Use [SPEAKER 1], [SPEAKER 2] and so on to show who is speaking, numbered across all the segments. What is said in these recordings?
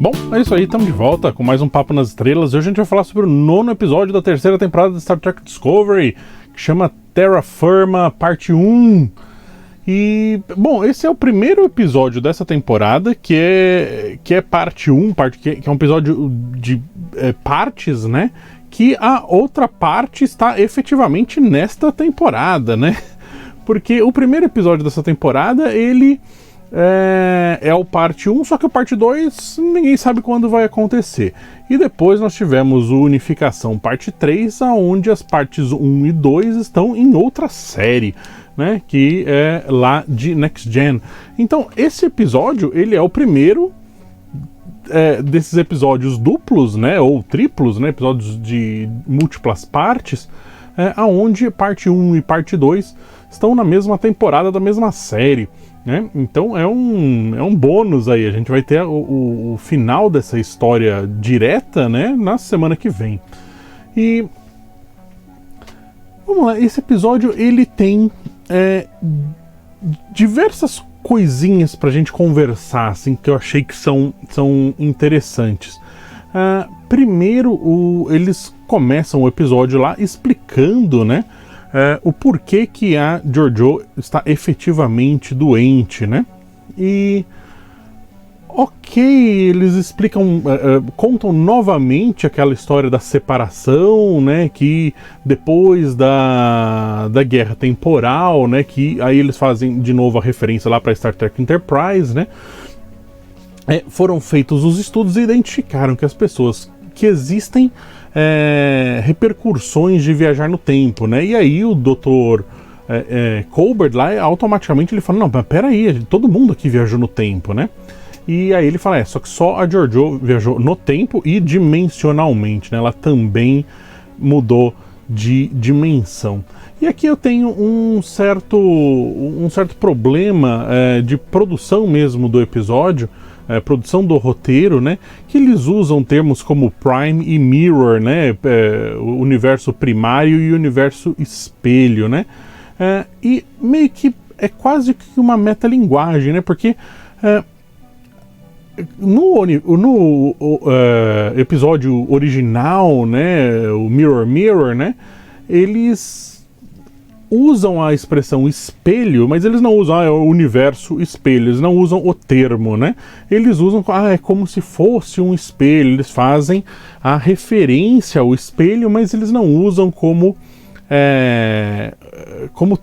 [SPEAKER 1] Bom, é isso aí, estamos de volta com mais um Papo nas Estrelas. Hoje a gente vai falar sobre o 9º episódio da terceira temporada de Star Trek Discovery, que chama Terra Firma Parte 1. E, bom, esse é o primeiro episódio dessa temporada, que é parte 1, que é um episódio de partes, né? Que a outra parte está efetivamente nesta temporada, né? Porque o primeiro episódio dessa temporada, ele é o parte 1, só que o parte 2 ninguém sabe quando vai acontecer. E depois nós tivemos o Unificação parte 3, onde as partes 1 e 2 estão em outra série, né, que é lá de Next Gen. Então esse episódio, ele é o primeiro desses episódios duplos, né, ou triplos, né, episódios de múltiplas partes, onde parte 1 e parte 2 estão na mesma temporada da mesma série, né? Então é um bônus aí, a gente vai ter o final dessa história direta, né, na semana que vem. E vamos lá, esse episódio ele tem diversas coisinhas pra gente conversar, assim, que eu achei que são interessantes. Primeiro, eles começam o episódio lá explicando, né, o porquê que a Georgiou está efetivamente doente, né? E ok, eles explicam, contam novamente aquela história da separação, né? Que depois da guerra temporal, né? Que aí eles fazem de novo a referência lá para Star Trek Enterprise, né? Foram feitos os estudos e identificaram que as pessoas que existem repercussões de viajar no tempo, né? E aí o Dr. Colbert lá, automaticamente ele fala, não, mas peraí, todo mundo aqui viajou no tempo, né? E aí ele fala, só que só a Georgiou viajou no tempo e dimensionalmente, né? Ela também mudou de dimensão. E aqui eu tenho um certo problema de produção mesmo do episódio, produção do roteiro, né, que eles usam termos como Prime e Mirror, né, o universo primário e o universo espelho, né, e meio que é quase que uma metalinguagem, né, porque no episódio original, né, o Mirror Mirror, né, eles usam a expressão espelho, mas eles não usam o universo espelho, eles não usam o termo, né? Eles usam, é como se fosse um espelho, eles fazem a referência ao espelho, mas eles não usam como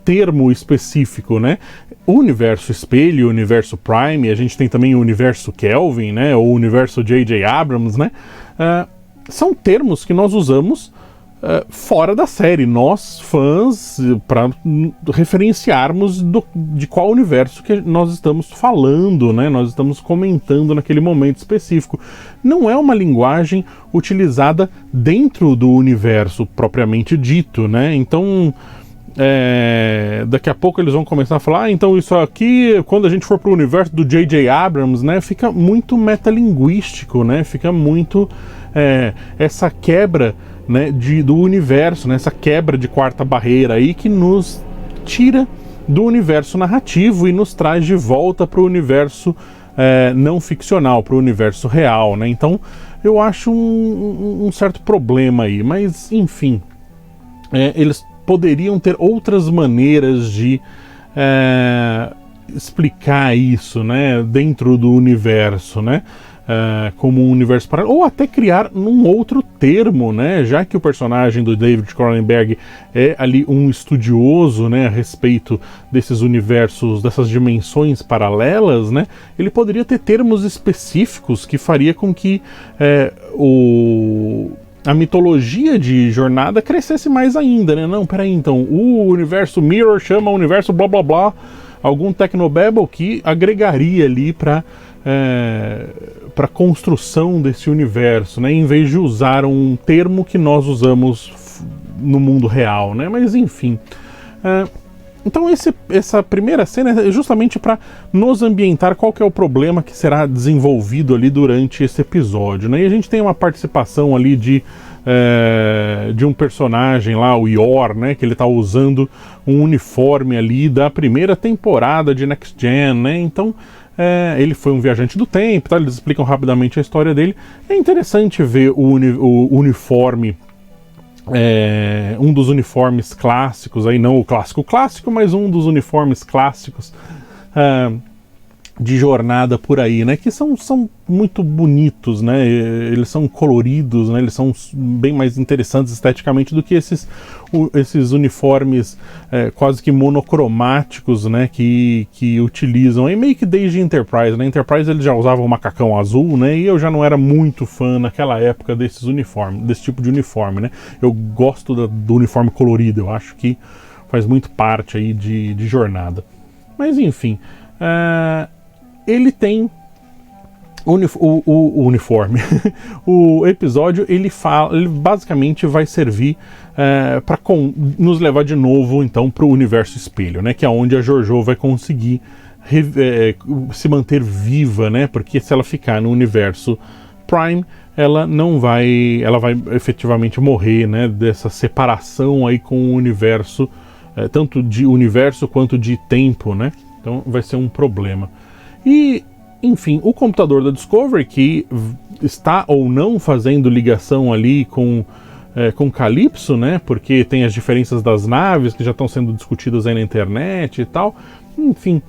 [SPEAKER 1] termo específico, né? O universo espelho, o universo Prime, a gente tem também o universo Kelvin, né? Ou o universo J.J. Abrams, né? São termos que nós usamos fora da série, nós fãs, para referenciarmos de qual universo que nós estamos falando, né? Nós estamos comentando naquele momento específico. Não é uma linguagem utilizada dentro do universo propriamente dito, né? Então daqui a pouco eles vão começar a falar, então isso aqui, quando a gente for pro universo do J.J. Abrams, né, fica muito metalinguístico, né? Fica muito essa quebra, né, do universo, né, essa quebra de quarta barreira aí que nos tira do universo narrativo e nos traz de volta para o universo não ficcional, para o universo real, né? Então eu acho um certo problema aí, mas enfim, eles poderiam ter outras maneiras de explicar isso, né, dentro do universo, né? Como um universo paralelo, ou até criar num outro termo, né? Já que o personagem do David Cronenberg é ali um estudioso, né, a respeito desses universos, dessas dimensões paralelas, né? Ele poderia ter termos específicos que faria com que a mitologia de Jornada crescesse mais ainda, né? Não, peraí, então, o universo Mirror chama o universo blá blá blá, algum technobabble que agregaria ali para construção desse universo, né, em vez de usar um termo que nós usamos no mundo real, né, mas enfim. Então essa primeira cena é justamente para nos ambientar qual que é o problema que será desenvolvido ali durante esse episódio, né, e a gente tem uma participação ali de um personagem lá, o Yor, né, que ele tá usando um uniforme ali da primeira temporada de Next Gen, né, então Ele foi um viajante do tempo, tá? Eles explicam rapidamente a história dele. É interessante ver o uniforme, um dos uniformes clássicos, aí não o clássico, mas um dos uniformes clássicos de jornada por aí, né? Que são muito bonitos, né? Eles são coloridos, né? Eles são bem mais interessantes esteticamente do que esses uniformes quase que monocromáticos, né? Que utilizam aí meio que desde Enterprise, né? Enterprise eles já usavam o macacão azul, né? E eu já não era muito fã naquela época desse tipo de uniforme, né? Eu gosto do uniforme colorido, eu acho que faz muito parte aí de jornada. Mas enfim, ele tem o uniforme. O episódio ele basicamente vai servir para nos levar de novo então para o universo espelho, né? Que é onde a JoJo vai conseguir se manter viva, né? Porque se ela ficar no universo Prime, ela vai efetivamente morrer, né? Dessa separação aí com o universo, tanto de universo quanto de tempo, né? Então vai ser um problema. E, enfim, o computador da Discovery, que está ou não fazendo ligação ali com Calypso, né? Porque tem as diferenças das naves que já estão sendo discutidas aí na internet e tal. Enfim,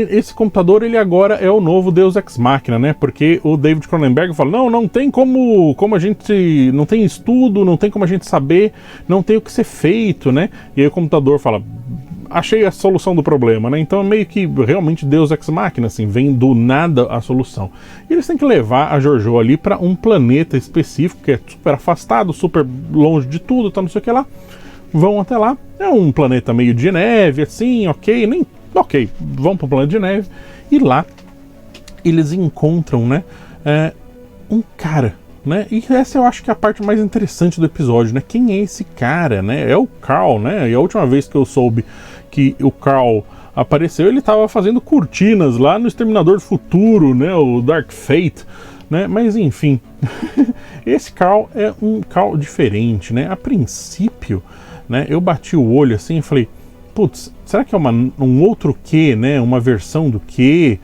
[SPEAKER 1] esse computador ele agora é o novo Deus Ex Machina, né? Porque o David Cronenberg fala, não tem como a gente, não tem estudo, não tem como a gente saber, não tem o que ser feito, né? E aí o computador fala, achei a solução do problema, né? Então é meio que realmente Deus Ex Machina, assim, vem do nada a solução. E eles têm que levar a JoJo ali para um planeta específico, que é super afastado, super longe de tudo, tá, não sei o que lá. Vão até lá, é um planeta meio de neve, assim, ok, vão para o planeta de neve, e lá eles encontram, né, um cara, né, e essa eu acho que é a parte mais interessante do episódio, né, quem é esse cara, né, é o Carl, né, e a última vez que eu soube que o Carl apareceu, ele estava fazendo cortinas lá no Exterminador do Futuro, né, o Dark Fate, né, mas enfim, esse Carl é um Carl diferente, né, a princípio, né, eu bati o olho assim e falei, putz, será que é um outro Q, né? Uma versão do Q?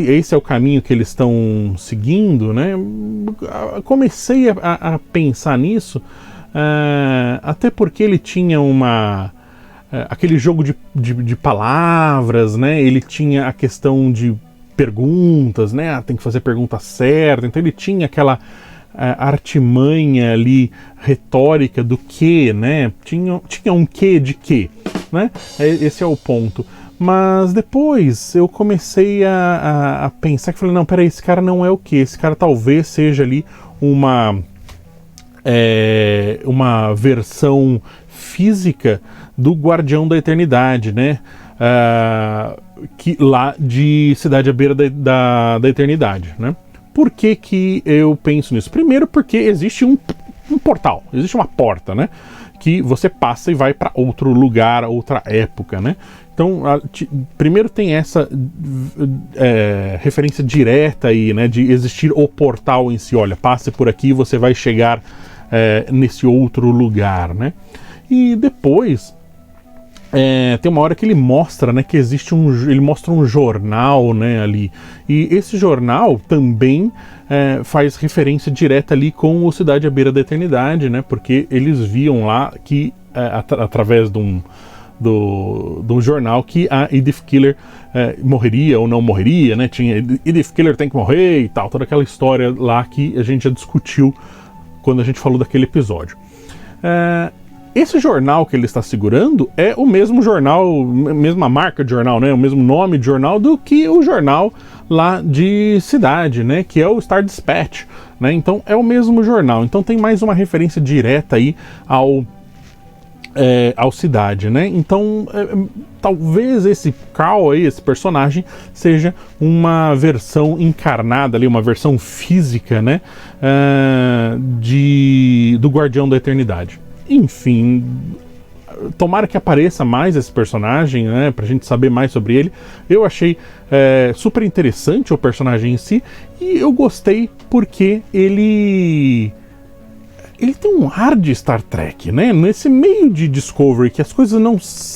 [SPEAKER 1] Esse é o caminho que eles estão seguindo, né? Comecei a pensar nisso, até porque ele tinha aquele jogo de palavras, né? Ele tinha a questão de perguntas, né? Tem que fazer pergunta certa, então ele tinha aquela artimanha ali retórica do que, né? Tinha um que de que, né? Esse é o ponto. Mas depois eu comecei a pensar que falei, não, peraí, esse cara não é o que? Esse cara talvez seja ali uma versão física do Guardião da Eternidade, né? Lá de Cidade à Beira da Eternidade, né? Por que eu penso nisso? Primeiro porque existe um portal, existe uma porta, né? Que você passa e vai para outro lugar, outra época, né? Então, primeiro tem essa referência direta aí, né? De existir o portal em si. Olha, passe por aqui e você vai chegar nesse outro lugar, né? E depois tem uma hora que ele mostra, né, que existe ele mostra um jornal, né, ali, e esse jornal também faz referência direta ali com o Cidade à Beira da Eternidade, né, porque eles viam lá que através de um jornal que a Edith Keeler morreria ou não morreria, né, tinha Edith Keeler tem que morrer e tal, toda aquela história lá que a gente já discutiu quando a gente falou daquele episódio. Esse jornal que ele está segurando é o mesmo jornal, mesma marca de jornal, né? O mesmo nome de jornal do que o jornal lá de cidade, né? Que é o Star Dispatch, né? Então é o mesmo jornal. Então tem mais uma referência direta aí ao Cidade, né? Então talvez esse Carl aí, esse personagem, seja uma versão encarnada ali, uma versão física, né? Do Guardião da Eternidade. Enfim, tomara que apareça mais esse personagem, né, pra gente saber mais sobre ele. Eu achei super interessante o personagem em si, e eu gostei porque ele ele tem um ar de Star Trek, né? Nesse meio de Discovery, que as coisas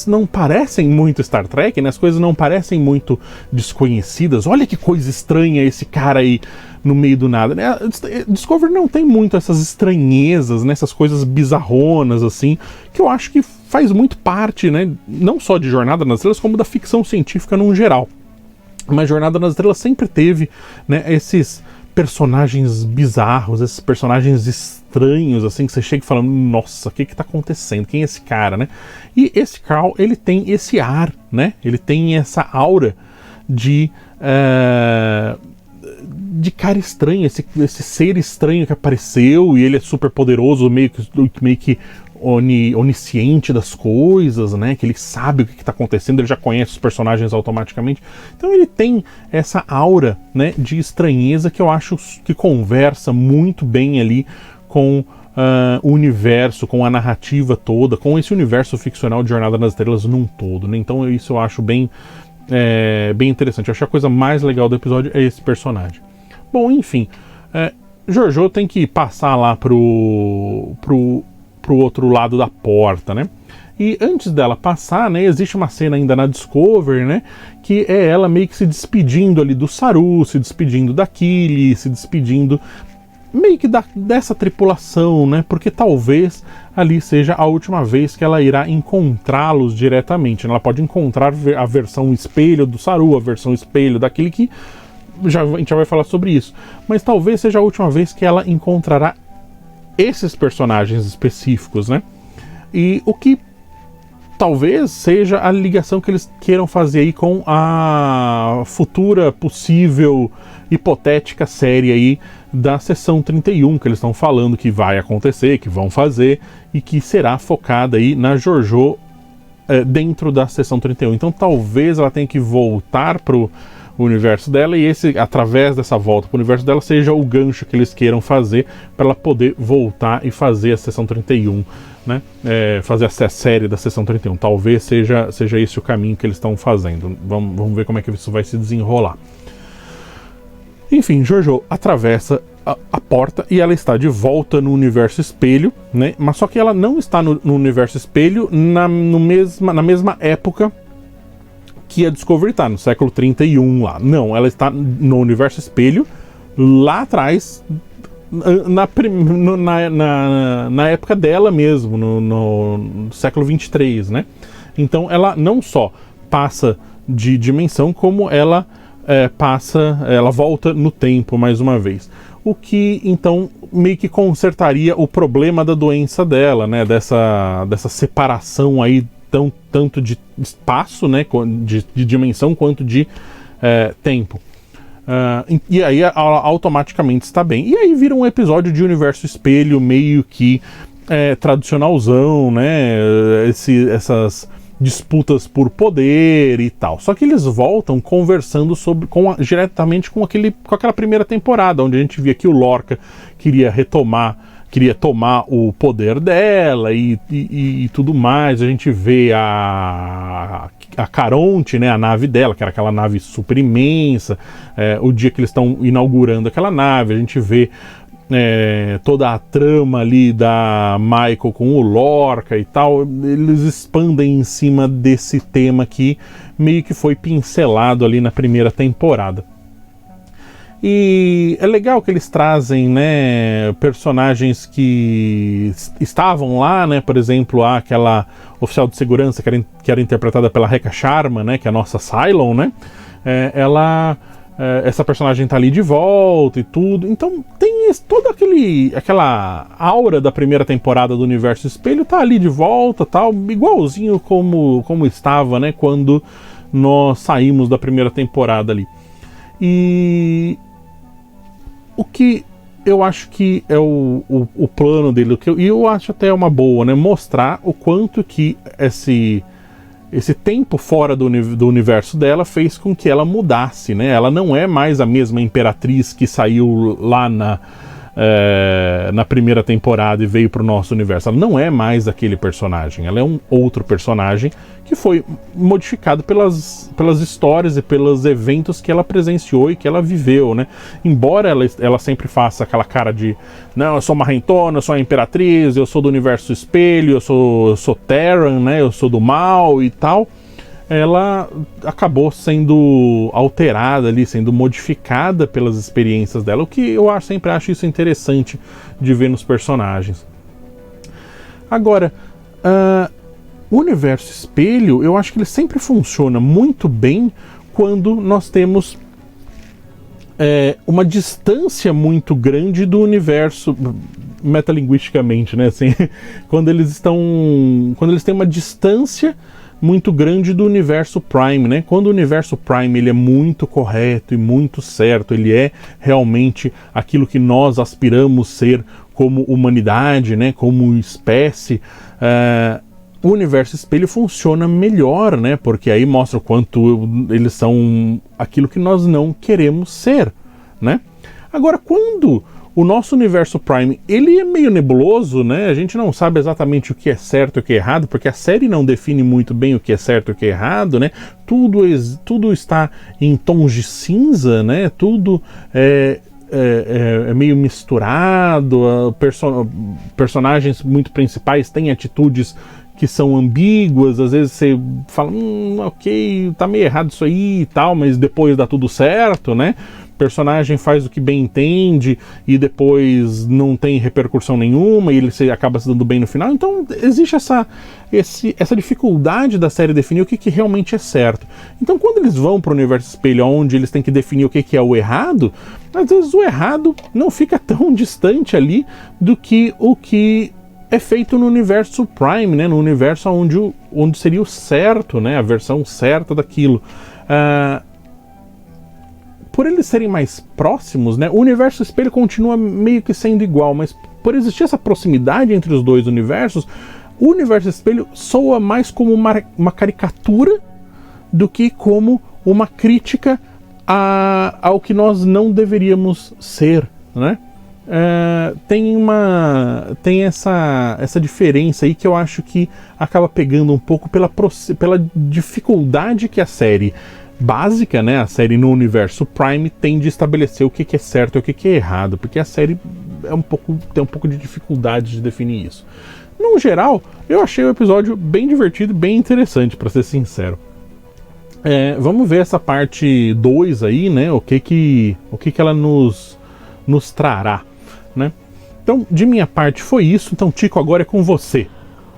[SPEAKER 1] não parecem muito Star Trek, né? As coisas não parecem muito desconhecidas. Olha que coisa estranha esse cara aí no meio do nada, né? Discovery não tem muito essas estranhezas, né? Essas coisas bizarronas, assim, que eu acho que faz muito parte, né? Não só de Jornada nas Estrelas, como da ficção científica num geral. Mas Jornada nas Estrelas sempre teve, né, esses personagens bizarros, esses personagens estranhos, assim, que você chega falando, nossa, o que tá acontecendo? Quem é esse cara, né? E esse Carl, ele tem esse ar, né? Ele tem essa aura de cara estranho, esse ser estranho que apareceu, e ele é super poderoso, meio que onisciente das coisas, né? Que ele sabe o que está acontecendo, ele já conhece os personagens automaticamente. Então ele tem essa aura, né, de estranheza que eu acho que conversa muito bem ali com o universo, com a narrativa toda, com esse universo ficcional de Jornada nas Estrelas num todo, né? Então isso eu acho bem interessante. Eu acho que a coisa mais legal do episódio é esse personagem. Bom, enfim, Jojo tem que passar lá pro outro lado da porta, né? E antes dela passar, né, existe uma cena ainda na Discovery, né, que é ela meio que se despedindo ali do Saru, se despedindo da Keely, se despedindo meio que dessa tripulação, né, porque talvez ali seja a última vez que ela irá encontrá-los diretamente, né? Ela pode encontrar a versão espelho do Saru, a versão espelho daquele que a gente já vai falar sobre isso, mas talvez seja a última vez que ela encontrará esses personagens específicos, né? E o que talvez seja a ligação que eles queiram fazer aí com a futura possível hipotética série aí da Seção 31, que eles estão falando que vai acontecer, que vão fazer, e que será focada aí na Jojo dentro da Seção 31. Então talvez ela tenha que voltar pro universo dela, e esse, através dessa volta para o universo dela, seja o gancho que eles queiram fazer para ela poder voltar e fazer a Seção 31, né? Fazer a série da Seção 31. Talvez seja esse o caminho que eles estão fazendo. Vamos ver como é que isso vai se desenrolar. Enfim, Jojo atravessa a porta e ela está de volta no universo espelho, né? Mas só que ela não está no universo espelho na mesma época que a Discovery está, no século 31 lá. Não, ela está no universo espelho, lá atrás, na época dela mesmo, no século 23, né? Então ela não só passa de dimensão, como ela ela volta no tempo mais uma vez. O que, então, meio que consertaria o problema da doença dela, né? Dessa separação aí, tanto de espaço, né, de dimensão, quanto de tempo. E aí ela automaticamente está bem. E aí vira um episódio de universo espelho meio que tradicionalzão, né, essas disputas por poder e tal. Só que eles voltam conversando diretamente com aquela primeira temporada, onde a gente via que o Lorca queria tomar o poder dela e tudo mais. A gente vê a Caronte, né, a nave dela, que era aquela nave super imensa, o dia que eles estão inaugurando aquela nave, a gente vê toda a trama ali da Michael com o Lorca e tal. Eles expandem em cima desse tema que meio que foi pincelado ali na primeira temporada. E é legal que eles trazem, né, personagens que estavam lá, né, por exemplo, aquela oficial de segurança que era interpretada pela Rekha Sharma, né, que é a nossa Cylon, né, essa personagem tá ali de volta e tudo. Então tem toda aquela aura da primeira temporada do Universo Espelho tá ali de volta, tal, igualzinho como estava, né, quando nós saímos da primeira temporada ali. E o que eu acho que é o plano dele, e eu acho até uma boa, né, mostrar o quanto que esse tempo fora do universo dela fez com que ela mudasse, né? Ela não é mais a mesma imperatriz que saiu lá na primeira temporada e veio para o nosso universo. Ela não é mais aquele personagem, ela é um outro personagem que foi modificado pelas histórias e pelos eventos que ela presenciou e que ela viveu, né? Embora ela sempre faça aquela cara de não, eu sou uma rentona, eu sou a Imperatriz, eu sou do universo espelho, eu sou Terran, né? Eu sou do mal e tal. Ela acabou sendo alterada ali, sendo modificada pelas experiências dela, o que eu sempre acho isso interessante de ver nos personagens. Agora, o universo espelho, eu acho que ele sempre funciona muito bem quando nós temos uma distância muito grande do universo, metalinguisticamente, né? Assim, quando eles têm uma distância muito grande do universo Prime, né? Quando o universo Prime ele é muito correto e muito certo, ele é realmente aquilo que nós aspiramos ser como humanidade, né? Como espécie, o universo espelho funciona melhor, né? Porque aí mostra o quanto eles são aquilo que nós não queremos ser, né? Agora, quando o nosso universo Prime, ele é meio nebuloso, né? A gente não sabe exatamente o que é certo e o que é errado, porque a série não define muito bem o que é certo e o que é errado, né? Tudo está em tons de cinza, né? Tudo é meio misturado, personagens muito principais têm atitudes que são ambíguas, às vezes você fala, ok, tá meio errado isso aí e tal, mas depois dá tudo certo, né? O personagem faz o que bem entende e depois não tem repercussão nenhuma e ele acaba se dando bem no final. Então existe essa dificuldade da série definir o que realmente é certo. Então quando eles vão para o universo espelho, onde eles têm que definir o que é o errado, às vezes o errado não fica tão distante ali do que o que é feito no universo Prime, né? No universo onde seria o certo, né? A versão certa daquilo. Por eles serem mais próximos, né? O universo espelho continua meio que sendo igual, mas por existir essa proximidade entre os dois universos, o universo espelho soa mais como uma caricatura do que como uma crítica ao que nós não deveríamos ser, né? Tem essa diferença aí que eu acho que acaba pegando um pouco pela dificuldade que a série básica, né, a série no universo Prime tem de estabelecer o que é certo e o que é errado, porque a série tem um pouco de dificuldade de definir isso. No geral, eu achei o episódio bem divertido, bem interessante, para ser sincero. Vamos ver essa parte 2 aí, né, o que ela nos trará, né? Então, de minha parte foi isso. Então, Tico, agora é com você.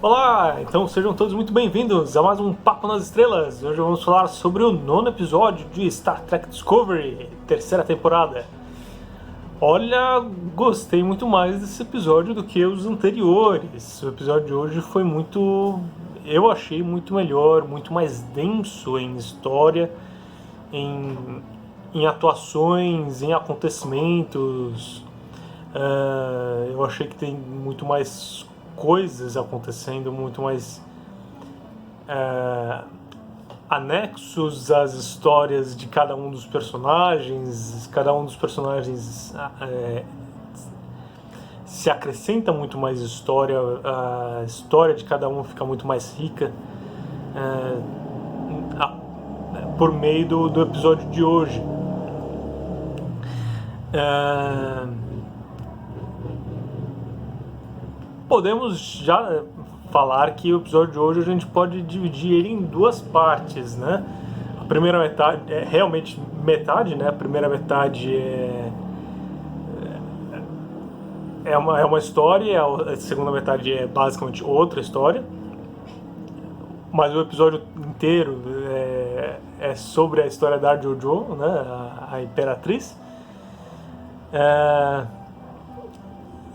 [SPEAKER 2] Olá, então sejam todos muito bem-vindos a mais um Papo nas Estrelas. Hoje vamos falar sobre o 9º episódio de Star Trek Discovery, terceira temporada. Olha, gostei muito mais desse episódio do que os anteriores. O episódio de hoje foi eu achei muito melhor, muito mais denso em história, em atuações, em acontecimentos. Eu achei que tem muito mais coisas acontecendo, muito mais anexos às histórias de cada um dos personagens. Cada um dos personagens se acrescenta muito mais história, a história de cada um fica muito mais rica por meio do episódio de hoje. Podemos já falar que o episódio de hoje a gente pode dividir ele em duas partes, né? A primeira metade é realmente metade, né? A primeira metade é uma história, a segunda metade é basicamente outra história. Mas o episódio inteiro é sobre a história da Jojo, né? A Imperatriz.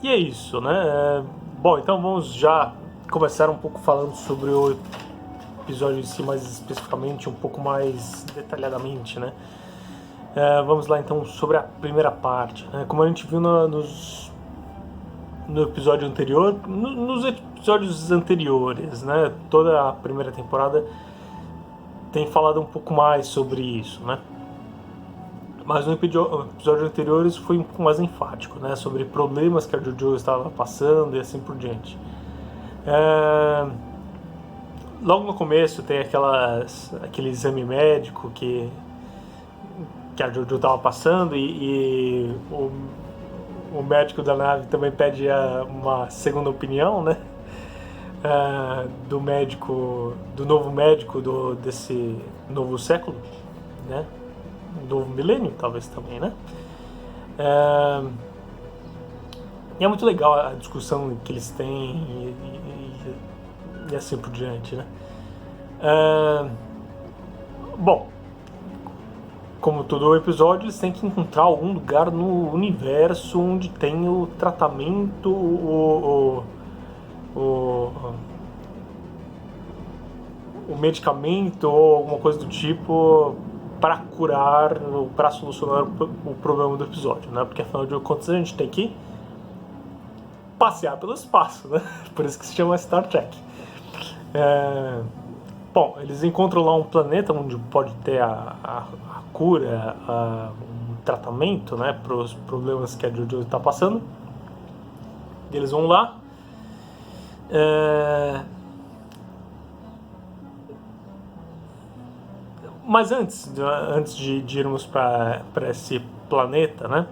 [SPEAKER 2] E é isso, né? Bom, então vamos já começar um pouco falando sobre o episódio em si, mais especificamente, um pouco mais detalhadamente, né? Vamos lá então sobre a primeira parte, né? Como a gente viu no episódio anterior, nos episódios anteriores, né? Toda a primeira temporada tem falado um pouco mais sobre isso, né? Mas no episódio anterior isso foi um pouco mais enfático, né? Sobre problemas que a JoJo estava passando e assim por diante. Logo no começo tem aquele exame médico que a JoJo estava passando e o médico da nave também pede uma segunda opinião, né? Do novo médico desse novo século, né? Novo milênio, talvez também, né? E é muito legal a discussão que eles têm e assim por diante, né? Bom, como todo episódio, eles têm que encontrar algum lugar no universo onde tem o tratamento, o medicamento ou alguma coisa do tipo para curar, para solucionar o problema do episódio, né? Porque afinal de contas a gente tem que passear pelo espaço, né? Por isso que se chama Star Trek. Bom, eles encontram lá um planeta onde pode ter a cura, um tratamento, né, para os problemas que a JoJo está passando. Eles vão lá. Mas antes de irmos para esse planeta, né,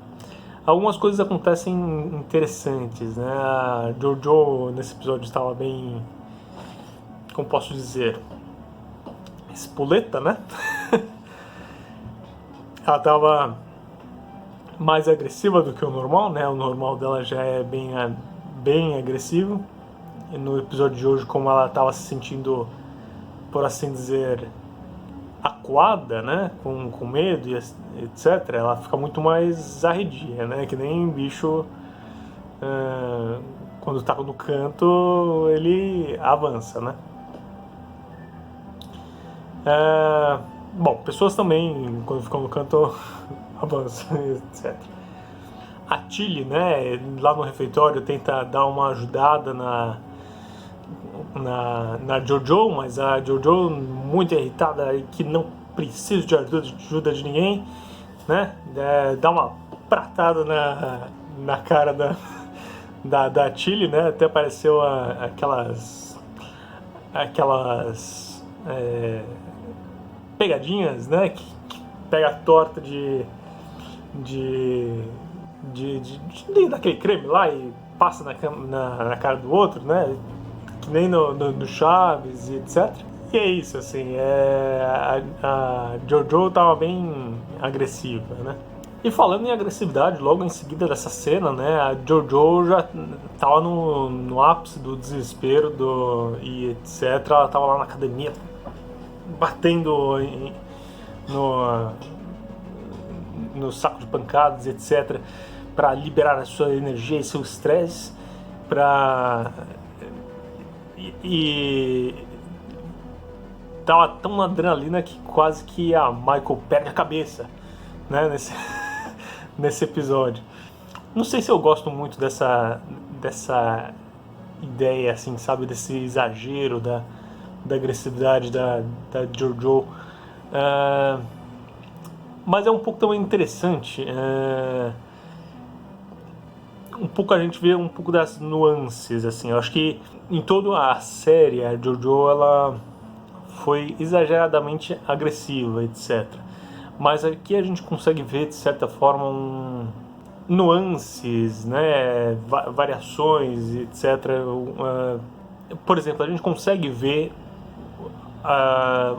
[SPEAKER 2] algumas coisas acontecem interessantes, né? A JoJo nesse episódio estava bem, como posso dizer, espoleta, né? Ela estava mais agressiva do que o normal, né? O normal dela já é bem agressivo. E no episódio de hoje, como ela estava se sentindo, por assim dizer, acuada, né? Com medo e etc., ela fica muito mais arredia, né? Que nem bicho, quando está no canto, ele avança, né? Bom, pessoas também, quando ficam no canto, avançam, etc. A Tilly, né, lá no refeitório, tenta dar uma ajudada na JoJo, mas a JoJo, muito irritada e que não precisa de ajuda de ninguém, né, dá uma pratada na cara da Tilly, né, até apareceu aquelas pegadinhas, né, que pega a torta daquele creme lá e passa na cara do outro, né, que nem no Chaves e etc. E é isso, assim, a JoJo tava bem agressiva, né. E falando em agressividade, logo em seguida dessa cena, né, a JoJo já tava no ápice do desespero e etc. Ela tava lá na academia batendo no saco de pancadas, etc., para liberar a sua energia e seu estresse, e tava tão na adrenalina que quase que a Michael perde a cabeça, né, nesse episódio. Não sei se eu gosto muito dessa ideia, assim, sabe, desse exagero da agressividade da JoJo, mas é um pouco também interessante, um pouco a gente vê um pouco das nuances, assim. Eu acho que em toda a série a JoJo ela foi exageradamente agressiva, etc. Mas aqui a gente consegue ver de certa forma nuances, né, variações, etc. Por exemplo, a gente consegue ver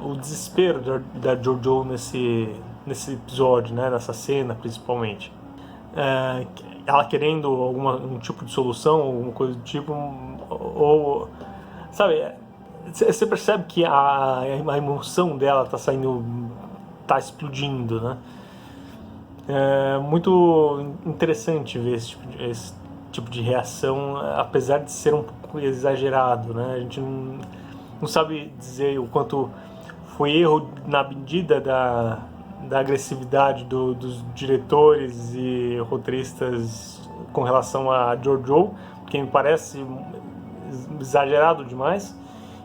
[SPEAKER 2] o desespero da JoJo nesse episódio, né, nessa cena principalmente. Ela querendo um tipo de solução, alguma coisa do tipo, ou sabe, você percebe que a emoção dela tá explodindo, né? É muito interessante ver esse tipo de reação, apesar de ser um pouco exagerado, né? A gente não sabe dizer o quanto foi erro na medida da agressividade dos diretores e roteiristas com relação a JoJo, porque me parece exagerado demais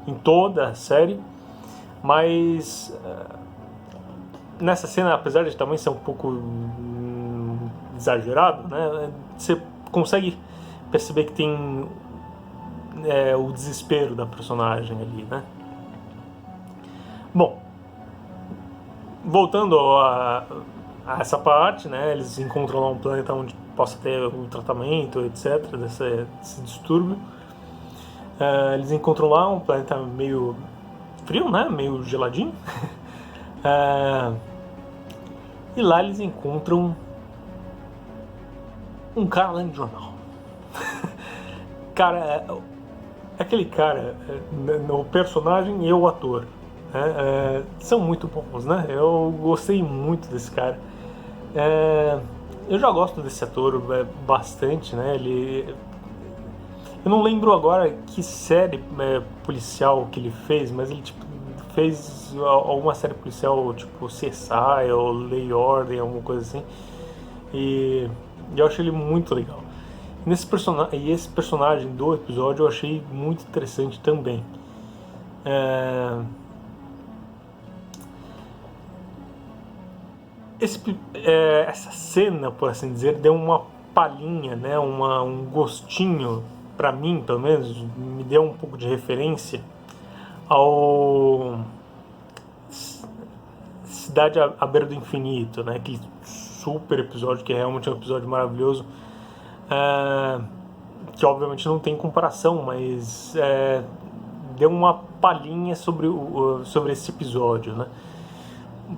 [SPEAKER 2] em toda a série, mas nessa cena, apesar de também ser um pouco exagerado, né, você consegue perceber que tem o desespero da personagem ali, né? Bom, voltando a essa parte, né, eles encontram lá um planeta onde possa ter um tratamento, etc, desse distúrbio. Eles encontram lá um planeta meio frio, né, meio geladinho. E lá eles encontram um cara lendo jornal. Cara, aquele cara, o personagem e o ator, né, são muito bons, né? Eu gostei muito desse cara. Eu já gosto desse ator bastante, né? Eu não lembro agora que série policial que ele fez, mas ele tipo, fez alguma série policial tipo CSI ou Lei e Ordem, alguma coisa assim. E eu achei ele muito legal. E esse personagem do episódio eu achei muito interessante também. Essa cena, por assim dizer, deu uma palhinha, né, um gostinho, pra mim pelo menos, me deu um pouco de referência ao Cidade à Beira do Infinito, né, aquele super episódio que é realmente um episódio maravilhoso, que obviamente não tem comparação, mas deu uma palhinha sobre esse episódio, né?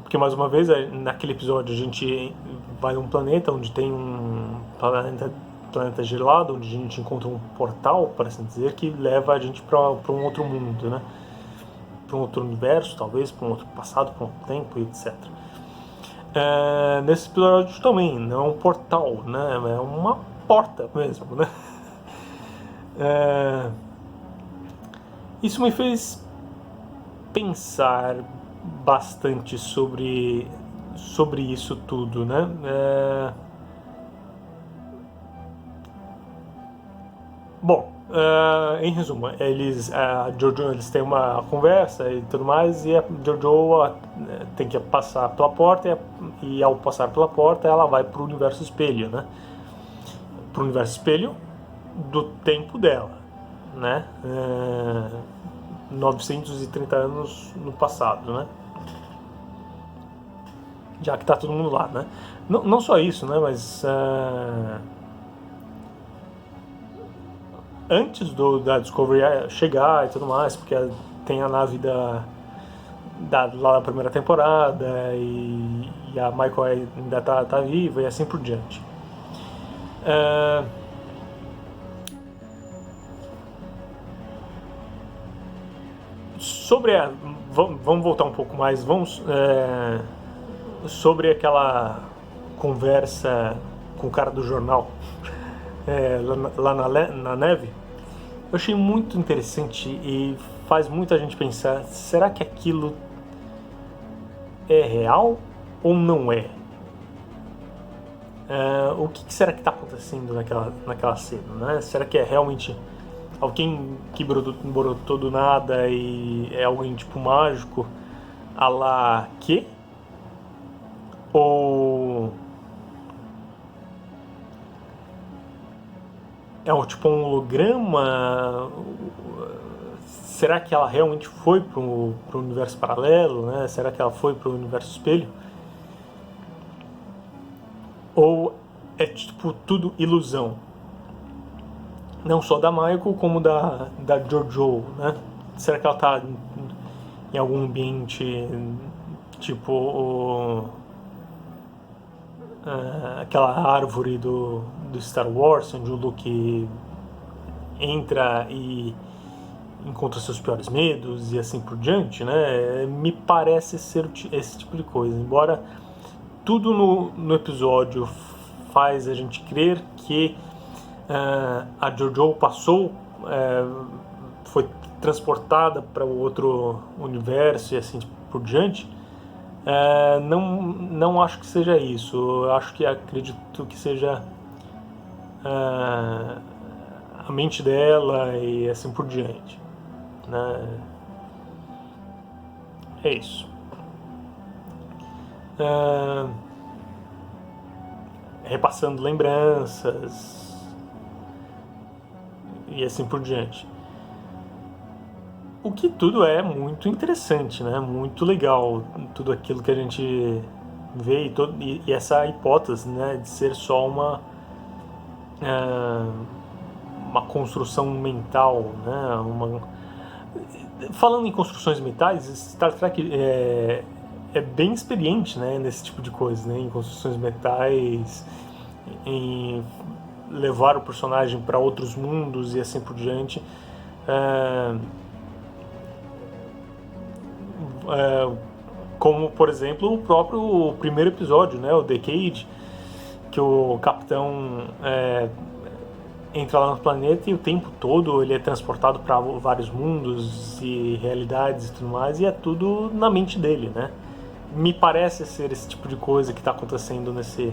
[SPEAKER 2] Porque mais uma vez, naquele episódio a gente vai num planeta onde tem um planeta gelado, onde a gente encontra um portal, para assim dizer, que leva a gente para um outro mundo, né? Para um outro universo, talvez, para um outro passado, para um outro tempo, etc. Nesse episódio também, não é um portal, né? É uma porta mesmo, né? Isso me fez pensar bastante sobre isso tudo, né? Bom, em resumo, a Jojo, eles têm uma conversa e tudo mais, e a Jojo tem que passar pela porta, e ao passar pela porta ela vai pro universo espelho, né? Pro universo espelho do tempo dela, né? 930 anos no passado, né? Já que tá todo mundo lá, né? Não só isso, né? Mas antes da Discovery chegar e tudo mais, porque tem a nave lá da primeira temporada e a Michael ainda tá viva e assim por diante. Vamos voltar um pouco mais, sobre aquela conversa com o cara do jornal lá na neve. Eu achei muito interessante e faz muita gente pensar, será que aquilo é real ou não é? O que será que está acontecendo naquela cena, né? Será que é realmente alguém que brotou do nada e é alguém tipo mágico, a la que? Ou é tipo um holograma? Será que ela realmente foi pro universo paralelo, né? Será que ela foi pro universo espelho? Ou é tipo tudo ilusão? Não só da Michael, como da Jojo, né? Será que ela tá em algum ambiente tipo aquela árvore do Star Wars, onde o Luke entra e encontra seus piores medos e assim por diante, né? Me parece ser esse tipo de coisa. Embora tudo no episódio faz a gente crer que a Jojo passou, foi transportada para o outro universo e assim por diante, não acho que seja isso. Eu acredito que seja a mente dela e assim por diante, né? É isso. repassando lembranças e assim por diante. O que tudo é muito interessante, né? Muito legal, tudo aquilo que a gente vê e essa hipótese, né, de ser só uma construção mental, né? Falando em construções mentais, Star Trek é bem experiente, né, nesse tipo de coisa, né, em construções mentais, em levar o personagem para outros mundos e assim por diante. Como, por exemplo, o próprio primeiro episódio, né, o Decade, que o capitão entra lá no planeta e o tempo todo ele é transportado para vários mundos e realidades e tudo mais, e é tudo na mente dele, né? Me parece ser esse tipo de coisa que está acontecendo nesse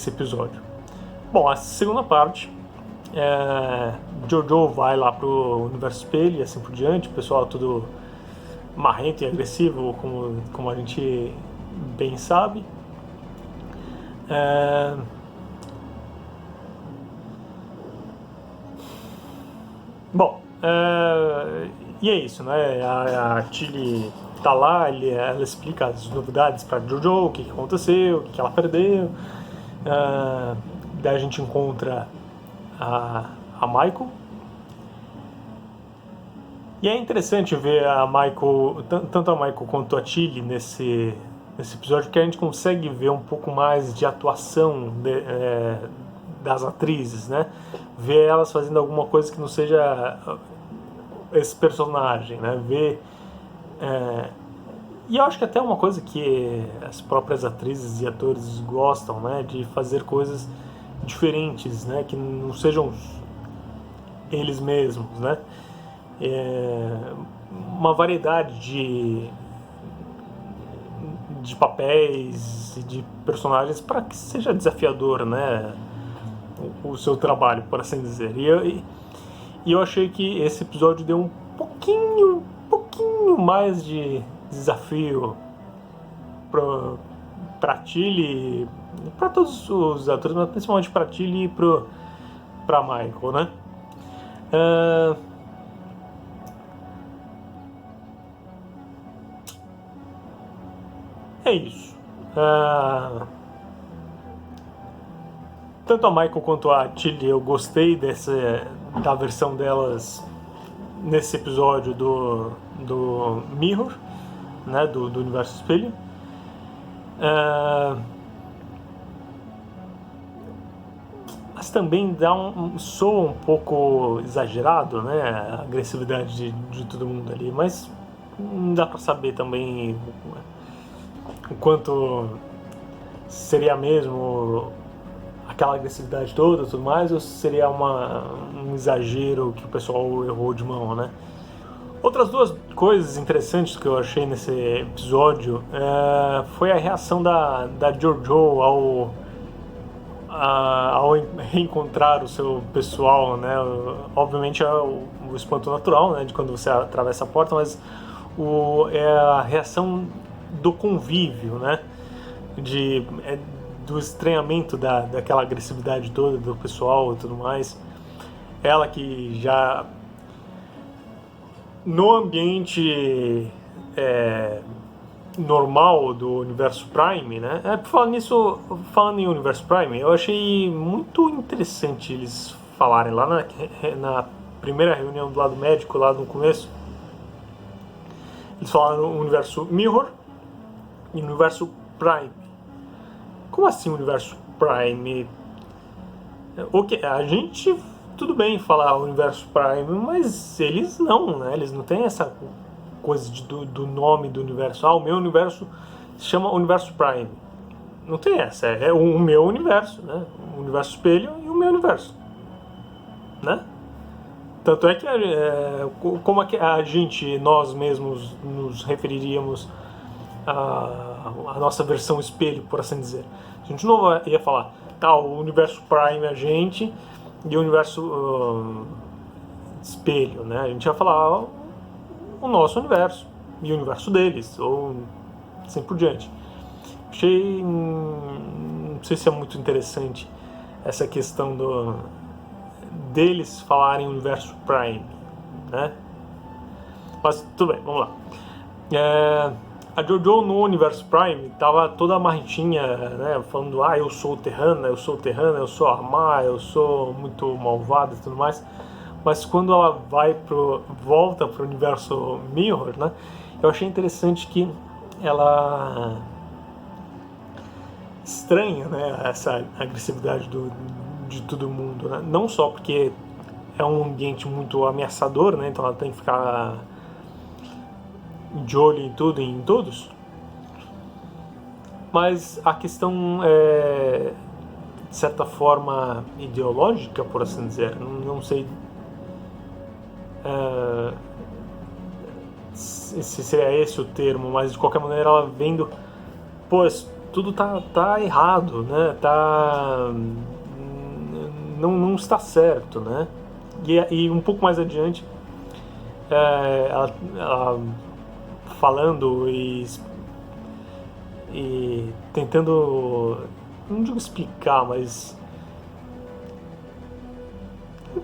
[SPEAKER 2] episódio. Bom, a segunda parte, Jojo vai lá pro universo espelho e assim por diante, o pessoal tudo marrento e agressivo, como a gente bem sabe. Bom, e é isso, né? A Tilly tá lá, ela explica as novidades pra Jojo, o que aconteceu, o que ela perdeu. Daí a gente encontra a Michael. E é interessante ver a Michael, tanto a Michael quanto a Tilly nesse episódio, que a gente consegue ver um pouco mais de atuação das atrizes, né? Ver elas fazendo alguma coisa que não seja esse personagem, né? E eu acho que até uma coisa que as próprias atrizes e atores gostam, né? De fazer coisas diferentes, né? Que não sejam eles mesmos, né? Uma variedade de papéis e de personagens para que seja desafiador, né, o seu trabalho, por assim dizer. E eu achei que esse episódio deu um pouquinho mais de desafio para Tilly, para todos os atores, mas principalmente para Tilly e para Michael, né? É isso. Tanto a Michael quanto a Tilly eu gostei da versão delas nesse episódio do Mirror, né, do universo espelho. Mas também soa um pouco exagerado, né, a agressividade de todo mundo ali, mas não dá pra saber também o quanto seria mesmo aquela agressividade toda e tudo mais, ou seria um exagero que o pessoal errou de mão, né? Outras duas coisas interessantes que eu achei nesse episódio foi a reação da Jojo ao reencontrar o seu pessoal, né? Obviamente é o espanto natural, né, de quando você atravessa a porta, mas é a reação do convívio, né? Do estranhamento daquela agressividade toda do pessoal e tudo mais. Ela que já no ambiente normal do universo Prime, né? Falando em universo Prime, eu achei muito interessante eles falarem lá na primeira reunião do lado médico, lá no começo. Eles falaram no universo Mirror e no universo Prime. Como assim universo Prime? A gente, tudo bem falar universo Prime, mas eles não, né? Eles não têm essa coisa do nome do universo. O meu universo se chama universo Prime. Não tem essa, é o meu universo, né? O universo espelho e o meu universo, né? Tanto é que como é que nós mesmos nos referiríamos a nossa versão espelho, por assim dizer. A gente não ia falar, o universo Prime é a gente e o universo espelho, né? A gente ia falar o nosso universo e o universo deles, ou assim por diante. Achei, não sei se é muito interessante essa questão deles falarem universo Prime, né? Mas tudo bem, vamos lá. A JoJo no universo Prime tava toda marrentinha, né? Falando, eu sou Terrana, eu sou a Má, eu sou muito malvada e tudo mais. Mas quando ela volta pro universo Mirror, né? Eu achei interessante que ela estranha, né, essa agressividade de todo mundo, né? Não só porque é um ambiente muito ameaçador, né? Então ela tem que ficar de olho em tudo e em todos. Mas a questão é, de certa forma, ideológica, por assim dizer. Não sei se seria esse o termo, mas de qualquer maneira ela vendo, tudo tá errado, né? Não está certo, né? E um pouco mais adiante, ela falando e tentando, não digo explicar, mas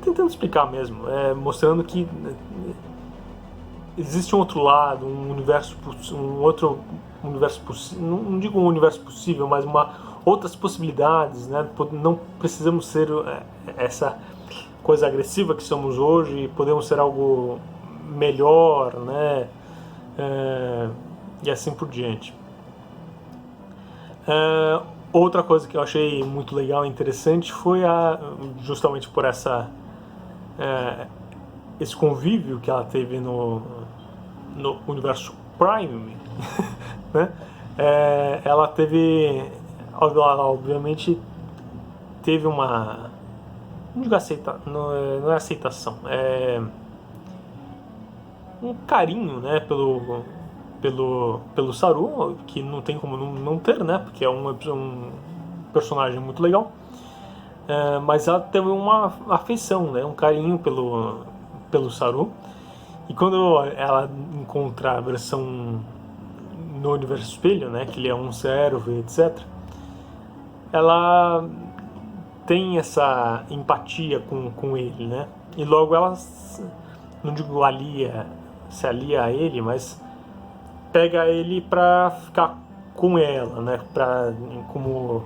[SPEAKER 2] tentando explicar mesmo, mostrando que existe um outro lado, um outro universo possível, não digo um universo possível, mas outras possibilidades, né? Não precisamos ser essa coisa agressiva que somos hoje, podemos ser algo melhor, né? E assim por diante. Outra coisa que eu achei muito legal e interessante foi justamente por esse convívio que ela teve no universo Prime, né? Ela teve, obviamente, teve uma, não digo não é aceitação, um carinho, né, pelo Saru, que não tem como não ter, né, porque é um personagem muito legal, mas ela teve uma afeição, né, um carinho pelo Saru. E quando ela encontra a versão no universo espelho, né, que ele é um servo, etc., ela tem essa empatia com ele, né? E logo ela, não digo se alia a ele, mas pega ele pra ficar com ela, né? Como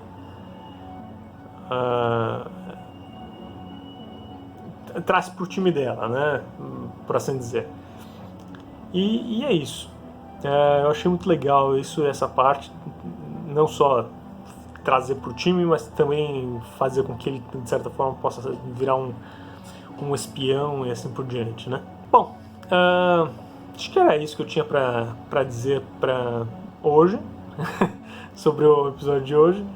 [SPEAKER 2] traz pro time dela, né? Por assim dizer. E é isso. Eu achei muito legal essa parte, não só trazer pro time, mas também fazer com que ele, de certa forma, possa virar um espião e assim por diante, né? Bom, acho que era isso que eu tinha pra dizer pra hoje, sobre o episódio de hoje.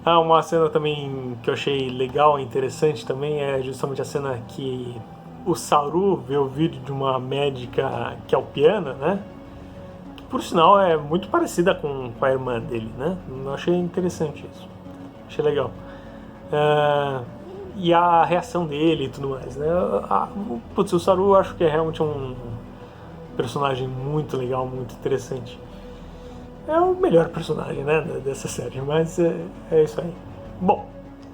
[SPEAKER 2] Uma cena também que eu achei legal e interessante também é justamente a cena que o Saru vê o vídeo de uma médica kelpiana, né? Que por sinal é muito parecida com a irmã dele, né? Eu achei interessante isso. Achei legal. E a reação dele e tudo mais, né? O Saru eu acho que é realmente um personagem muito legal, muito interessante. É o melhor personagem, né, dessa série, mas é isso aí. Bom,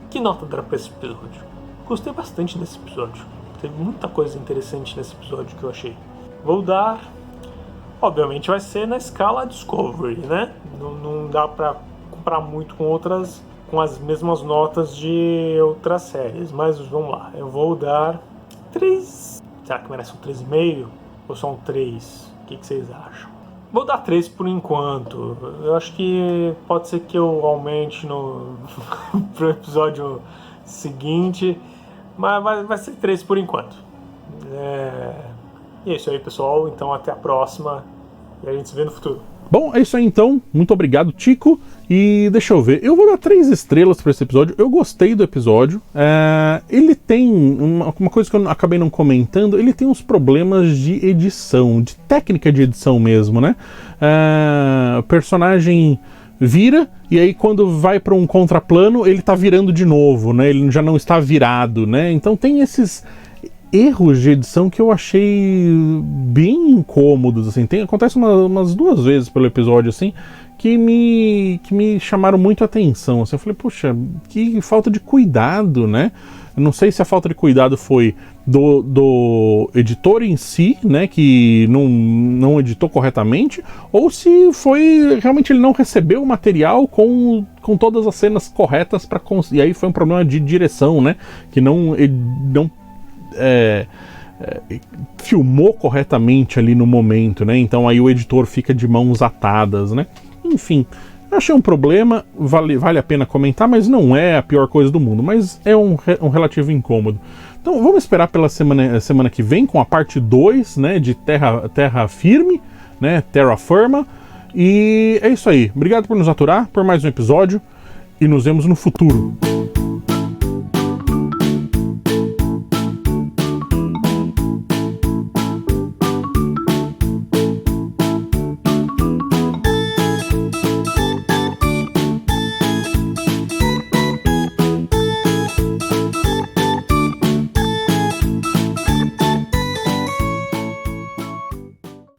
[SPEAKER 2] que nota dar pra esse episódio? Gostei bastante desse episódio. Teve muita coisa interessante nesse episódio que eu achei. Vou dar... Obviamente vai ser na escala Discovery, né? Não dá pra comparar muito com as mesmas notas de outras séries, mas vamos lá. Eu vou dar 3... Será que merece um 3,5? Ou só um 3? O que vocês acham? Vou dar 3 por enquanto. Eu acho que pode ser que eu aumente pro episódio seguinte, mas vai ser 3 por enquanto. E é isso aí, pessoal. Então até a próxima e a gente se vê no futuro.
[SPEAKER 1] Bom, é isso aí então. Muito obrigado, Tico. E deixa eu ver. Eu vou dar 3 estrelas para esse episódio. Eu gostei do episódio. Ele tem uma coisa que eu acabei não comentando. Ele tem uns problemas de edição, de técnica de edição mesmo, né? O personagem vira e aí quando vai para um contraplano ele tá virando de novo, né? Ele já não está virado, né? Então tem esses erros de edição que eu achei bem incômodos, assim. Acontece umas 2 vezes pelo episódio, assim, que me chamaram muito a atenção. Assim, eu falei, puxa, que falta de cuidado, né? Eu não sei se a falta de cuidado foi do editor em si, né, que não editou corretamente, ou se foi realmente ele não recebeu o material com todas as cenas corretas para e aí foi um problema de direção, né, que não filmou corretamente ali no momento, né? Então aí o editor fica de mãos atadas, né? Enfim, achei um problema, vale a pena comentar, mas não é a pior coisa do mundo, mas é um relativo incômodo. Então vamos esperar pela semana que vem com a parte 2, né, de Terra Firme, né, Terra Firma. E é isso aí. Obrigado por nos aturar, por mais um episódio, e nos vemos no futuro.